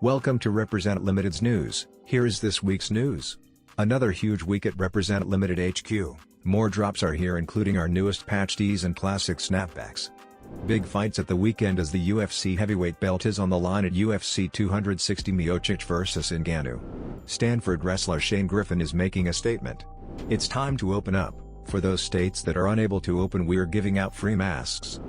Welcome to Represent Limited's news. Here is this week's news. Another huge week at Represent Limited HQ. More drops are here, including our newest patch tees and classic snapbacks. Big fights at the weekend as the UFC Heavyweight belt is on the line at UFC 260 Miocic vs Ngannou. Stanford wrestler Shane Griffin is making a statement. It's time to open up. For those states that are unable to open, we're giving out free masks.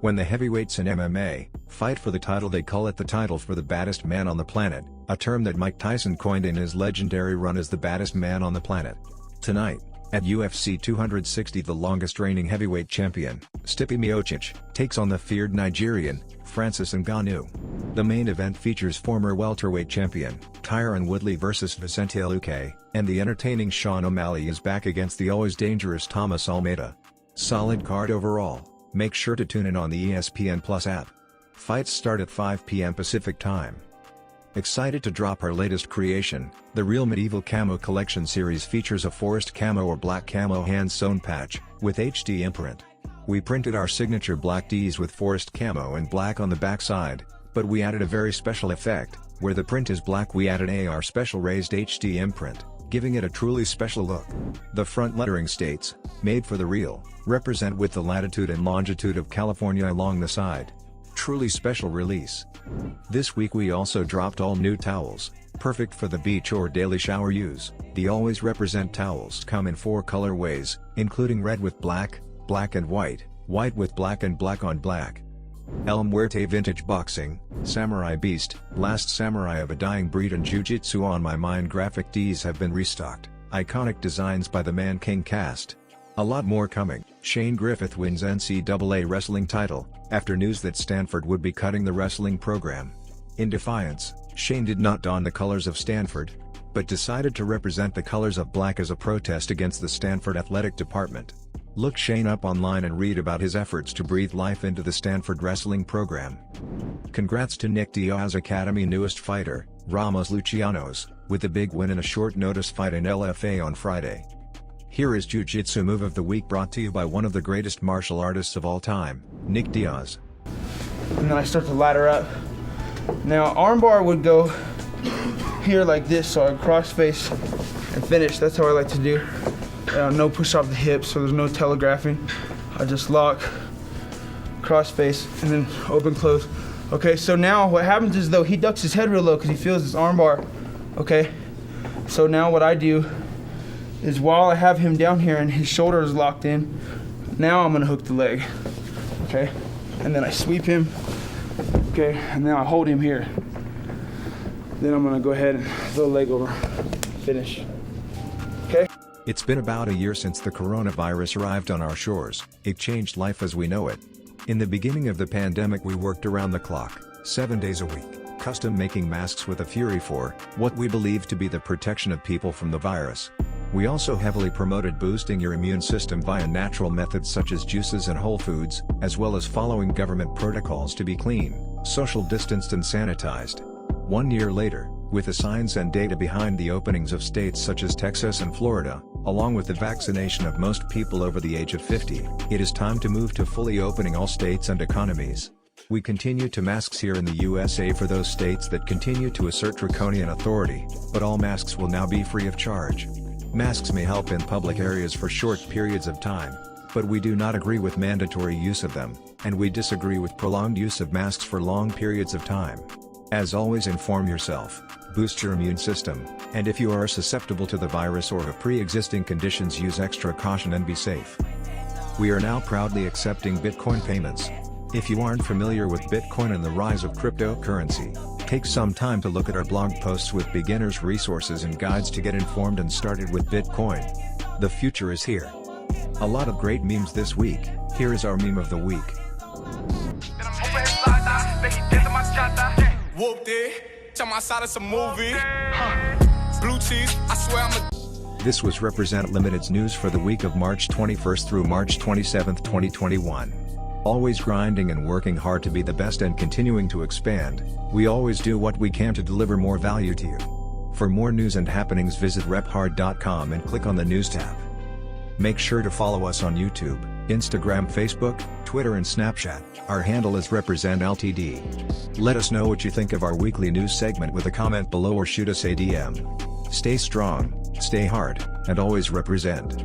When the heavyweights in MMA fight for the title, they call it the title for the baddest man on the planet, a term that Mike Tyson coined in his legendary run as the baddest man on the planet. Tonight, at UFC 260, the longest reigning heavyweight champion, Stipie Miocic, takes on the feared Nigerian, Francis Ngannou. The main event features former welterweight champion, Tyron Woodley vs Vicente Luque, and the entertaining Sean Omalley is back against the always dangerous Thomas Almeida. Solid card overall. Make sure to tune in on the ESPN Plus app. Fights start at 5 p.m. Pacific Time. Excited to drop our latest creation, the Real Medieval Camo Collection series features a forest camo or black camo hand-sewn patch, with HD imprint. We printed our signature black Ds with forest camo and black on the backside, but we added a very special effect. Where the print is black, we added AR special raised HD imprint, giving it a truly special look. The front lettering states, "Made for the Real, Represent," with the latitude and longitude of California along the side. Truly special release. This week we also dropped all new towels, perfect for the beach or daily shower use. The Always Represent towels come in 4 colorways, including red with black, black and white, white with black and black on black. El Muerte Vintage Boxing, Samurai Beast, Last Samurai of a Dying Breed and Jiu-Jitsu on My Mind graphic tees have been restocked. Iconic designs by the Man King cast. A lot more coming. Shane Griffin wins NCAA wrestling title, after news that Stanford would be cutting the wrestling program. In defiance, Shane did not don the colors of Stanford, but decided to represent the colors of black as a protest against the Stanford athletic department. Look Shane up online and read about his efforts to breathe life into the Stanford wrestling program. Congrats to Nick Diaz's Academy newest fighter, Ramos Lucianos, with the big win in a short notice fight in LFA on Friday. Here is Jiu-Jitsu Move of the Week, brought to you by one of the greatest martial artists of all time, Nick Diaz. And then I start to ladder up. Now armbar would go here like this, so I cross face and finish. That's how I like to do. No push off the hips, so there's no telegraphing. I just lock, cross face, and then open close. Okay, so now what happens is though he ducks his head real low because he feels his armbar. Okay, so now what I do is while I have him down here and his shoulder is locked in, now I'm gonna hook the leg. Okay, and then I sweep him. Okay, and now I hold him here. Then I'm gonna go ahead and throw the leg over, finish. Okay. It's been about a year since the coronavirus arrived on our shores. It changed life as we know it. In the beginning of the pandemic, we worked around the clock, 7 days a week, custom making masks with a fury for what we believe to be the protection of people from the virus. We also heavily promoted boosting your immune system via natural methods such as juices and whole foods, as well as following government protocols to be clean, social distanced and sanitized. 1 year later, with the science and data behind the openings of states such as Texas and Florida, along with the vaccination of most people over the age of 50, it is time to move to fully opening all states and economies. We continue to masks here in the USA for those states that continue to assert draconian authority, but all masks will now be free of charge. Masks may help in public areas for short periods of time, but we do not agree with mandatory use of them, and we disagree with prolonged use of masks for long periods of time. As always, inform yourself, boost your immune system, and if you are susceptible to the virus or have pre-existing conditions, use extra caution and be safe. We are now proudly accepting Bitcoin payments. If you aren't familiar with Bitcoin and the rise of cryptocurrency, take some time to look at our blog posts with beginners' resources and guides to get informed and started with Bitcoin. The future is here. A lot of great memes this week. Here is our meme of the week. This was Represent Limited's news for the week of March 21st through March 27th, 2021. Always grinding and working hard to be the best and continuing to expand, we always do what we can to deliver more value to you. For more news and happenings, visit rephard.com and click on the News tab. Make sure to follow us on YouTube, Instagram, Facebook, Twitter and Snapchat. Our handle is Represent Ltd. Let us know what you think of our weekly news segment with a comment below or shoot us a DM. Stay strong, stay hard, and always represent.